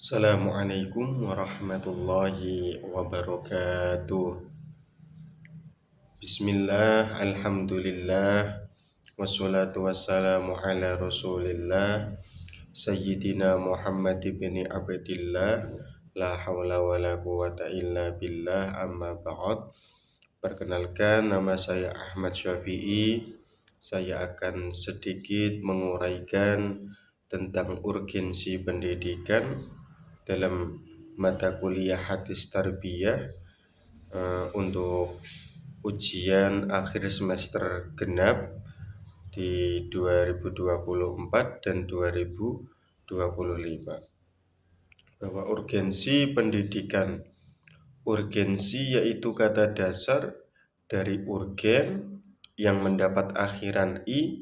Assalamualaikum warahmatullahi wabarakatuh. Bismillah, alhamdulillah, wassalatu wassalamu ala rasulillah Sayyidina Muhammad ibn Abdillah. La hawla wa la quwata illa billah, amma ba'd. Perkenalkan, nama saya Ahmad Syafi'i. Saya akan sedikit menguraikan tentang urgensi pendidikan dalam mata kuliah hadis tarbiyah untuk ujian akhir semester genap di 2024 dan 2025. Bahwa urgensi pendidikan. Urgensi yaitu kata dasar dari urgen yang mendapat akhiran i,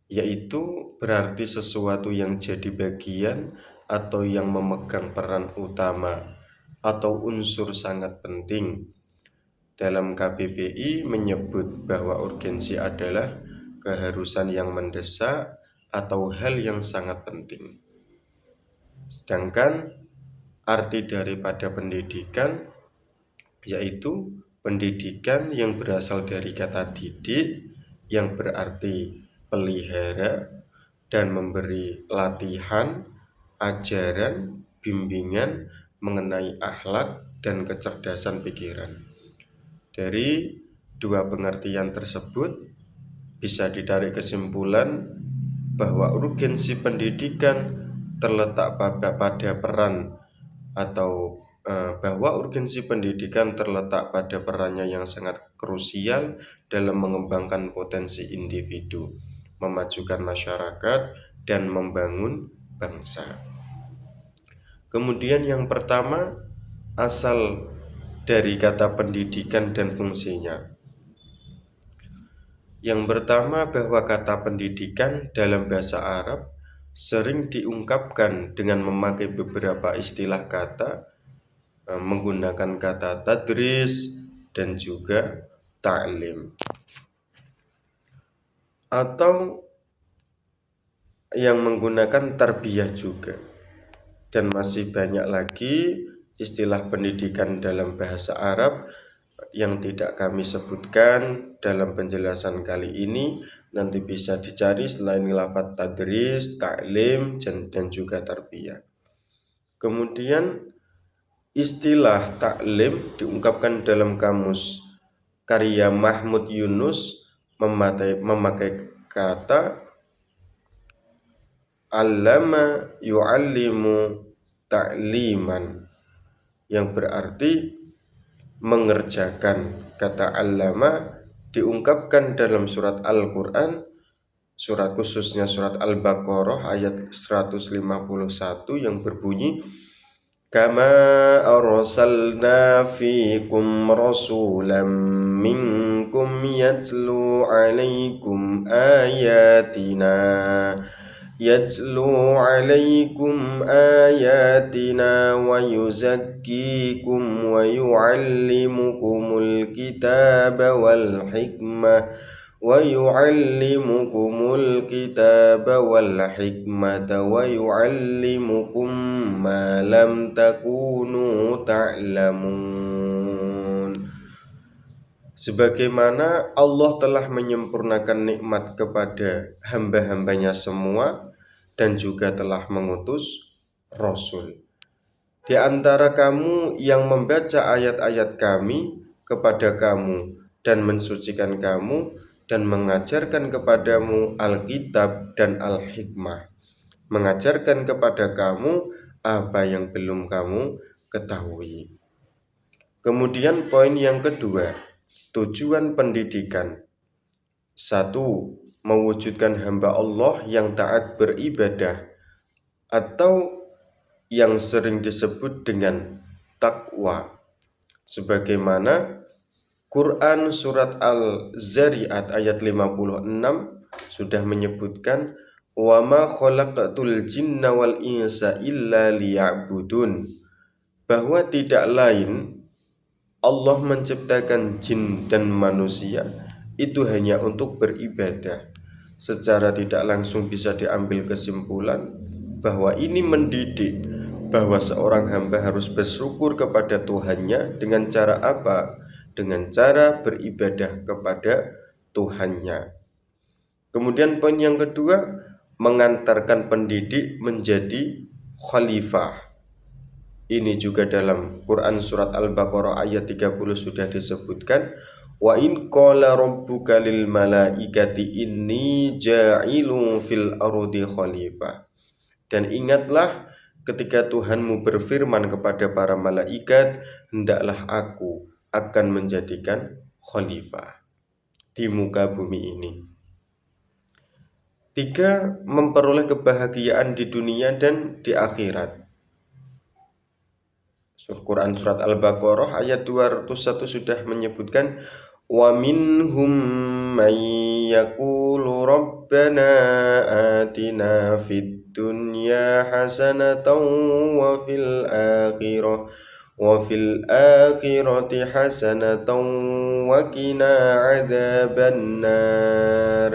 yaitu berarti sesuatu yang jadi bagian atau yang memegang peran utama atau unsur sangat penting. Dalam KBBI menyebut bahwa urgensi adalah keharusan yang mendesak atau hal yang sangat penting. Sedangkan arti daripada pendidikan yaitu pendidikan yang berasal dari kata didik yang berarti pelihara dan memberi latihan, ajaran, bimbingan mengenai akhlak dan kecerdasan pikiran. Dari dua pengertian tersebut bisa ditarik kesimpulan bahwa urgensi pendidikan terletak pada peran atau bahwa urgensi pendidikan terletak pada perannya yang sangat krusial dalam mengembangkan potensi individu, memajukan masyarakat, dan membangun bangsa. Kemudian yang pertama, asal dari kata pendidikan dan fungsinya. Yang pertama, bahwa kata pendidikan dalam bahasa Arab sering diungkapkan dengan memakai beberapa istilah kata, menggunakan kata tadris dan juga ta'lim, atau yang menggunakan tarbiyah juga. Dan masih banyak lagi istilah pendidikan dalam bahasa Arab yang tidak kami sebutkan dalam penjelasan kali ini. Nanti bisa dicari selain lafaz tadris, ta'lim, dan juga tarbiyah. Kemudian istilah ta'lim diungkapkan dalam kamus karya Mahmud Yunus memakai kata allama yu'allimu ta'liman, yang berarti mengerjakan. Kata allama diungkapkan dalam surat Al-Quran, surat khususnya surat Al-Baqarah ayat 151 yang berbunyi kama arsalna fikum rasulam minkum yatlu alaikum ayatina wa yuzakkikum wa yu'allimukumul kitaba wal hikmah wa yu'allimukum ma lam takunu ta'lamun. Sebagaimana Allah telah menyempurnakan nikmat kepada hamba-hambanya semua dan juga telah mengutus Rasul di antara kamu yang membaca ayat-ayat kami kepada kamu dan mensucikan kamu dan mengajarkan kepadamu Alkitab dan Al-Hikmah, mengajarkan kepada kamu apa yang belum kamu ketahui. Kemudian poin yang kedua, tujuan pendidikan. 1. Mewujudkan hamba Allah yang taat beribadah atau yang sering disebut dengan takwa. Sebagaimana Quran surat Al-Zariyat ayat 56 sudah menyebutkan wa ma khalaqatul jinna wal insa illa liya'budun, bahwa tidak lain Allah menciptakan jin dan manusia itu hanya untuk beribadah. Secara tidak langsung bisa diambil kesimpulan bahwa ini mendidik, bahwa seorang hamba harus bersyukur kepada Tuhannya dengan cara apa? Dengan cara beribadah kepada Tuhannya. Kemudian poin yang kedua, mengantarkan pendidik menjadi khalifah. Ini juga dalam Quran surat Al-Baqarah ayat 30 sudah disebutkan, wa in qala rabbuka lil malaikati inni ja'ilun fil ardi khalifah. Dan ingatlah ketika Tuhanmu berfirman kepada para malaikat, hendaklah aku akan menjadikan khalifah di muka bumi ini. 3. Memperoleh kebahagiaan di dunia dan di akhirat. Quran surat Al-Baqarah ayat 201 sudah menyebutkan, wa minhum man yaqulu rabbana atina fid dunya hasanatan wa fil akhirati hasanatan wa qina adzabannar.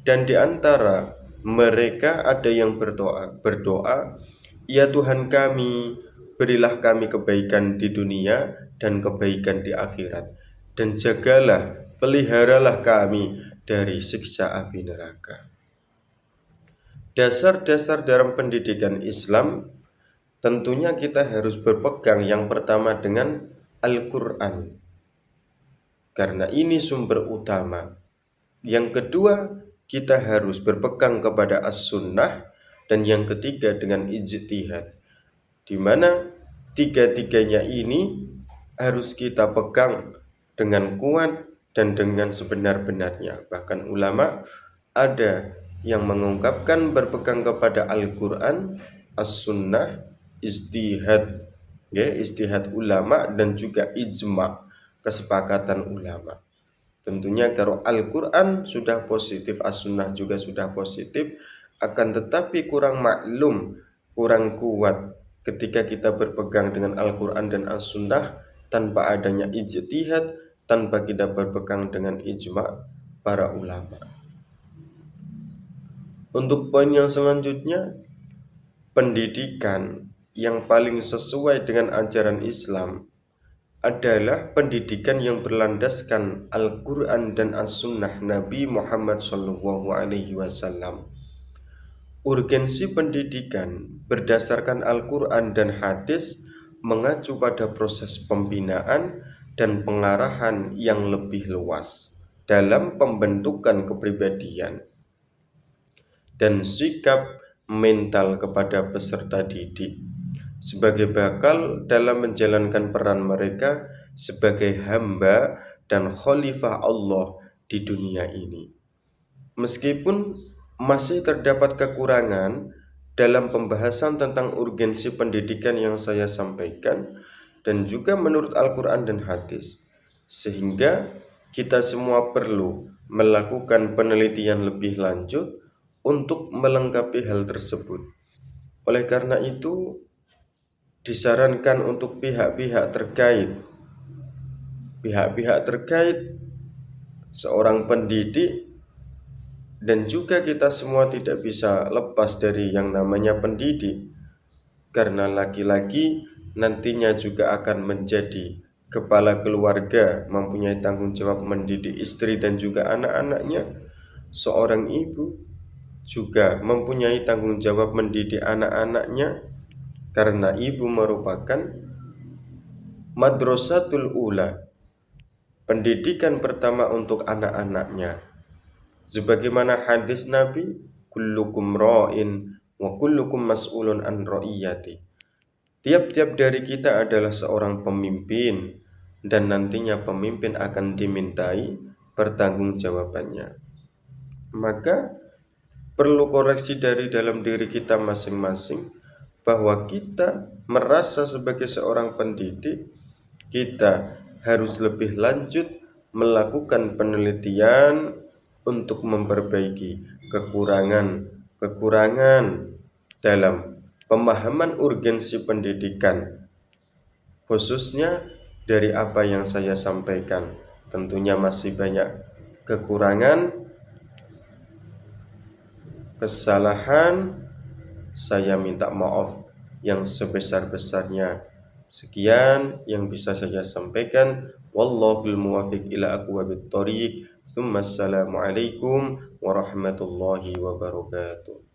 Dan di antara mereka ada yang berdoa, ya Tuhan kami, berilah kami kebaikan di dunia dan kebaikan di akhirat, dan jagalah, peliharalah kami dari siksa api neraka. Dasar-dasar dalam pendidikan Islam, tentunya kita harus berpegang yang pertama dengan Al-Quran, karena ini sumber utama. Yang kedua, kita harus berpegang kepada As-Sunnah, dan yang ketiga dengan ijtihad, di mana tiga-tiganya ini harus kita pegang dengan kuat dan dengan sebenar-benarnya. Bahkan ulama ada yang mengungkapkan berpegang kepada Al-Quran, As-Sunnah, ijtihad, ijtihad ulama, dan juga ijma', kesepakatan ulama. Tentunya kalau Al-Quran sudah positif, As-Sunnah juga sudah positif, akan tetapi kurang maklum, kurang kuat ketika kita berpegang dengan Al-Quran dan As-Sunnah tanpa adanya ijtihad, tanpa kita berpegang dengan ijma' para ulama. Untuk poin yang selanjutnya, pendidikan yang paling sesuai dengan ajaran Islam adalah pendidikan yang berlandaskan Al-Quran dan As-Sunnah Nabi Muhammad SAW. Urgensi pendidikan berdasarkan Al-Quran dan hadis mengacu pada proses pembinaan dan pengarahan yang lebih luas dalam pembentukan kepribadian dan sikap mental kepada peserta didik sebagai bakal dalam menjalankan peran mereka sebagai hamba dan khalifah Allah di dunia ini. Meskipun masih terdapat kekurangan dalam pembahasan tentang urgensi pendidikan yang saya sampaikan, dan juga menurut Al-Quran dan hadis, sehingga kita semua perlu melakukan penelitian lebih lanjut untuk melengkapi hal tersebut. Oleh karena itu, disarankan untuk pihak-pihak terkait, seorang pendidik, dan juga kita semua tidak bisa lepas dari yang namanya pendidik, karena laki-laki nantinya juga akan menjadi kepala keluarga, mempunyai tanggung jawab mendidik istri dan juga anak-anaknya. Seorang ibu juga mempunyai tanggung jawab mendidik anak-anaknya, karena ibu merupakan madrasatul ula, pendidikan pertama untuk anak-anaknya. Sebagaimana hadis Nabi, kullukum ra'in wa kullukum mas'ulun an ra'iyati. Tiap-tiap dari kita adalah seorang pemimpin, dan nantinya pemimpin akan dimintai pertanggungjawabannya. Maka perlu koreksi dari dalam diri kita masing-masing, bahwa kita merasa sebagai seorang pendidik, kita harus lebih lanjut melakukan penelitian untuk memperbaiki kekurangan dalam pemahaman urgensi pendidikan, khususnya dari apa yang saya sampaikan. Tentunya masih banyak kekurangan, kesalahan, saya minta maaf yang sebesar-besarnya. Sekian yang bisa saya sampaikan. Wallahul muwaffiq ila aqwamit thoriq. Assalamualaikum warahmatullahi wabarakatuh.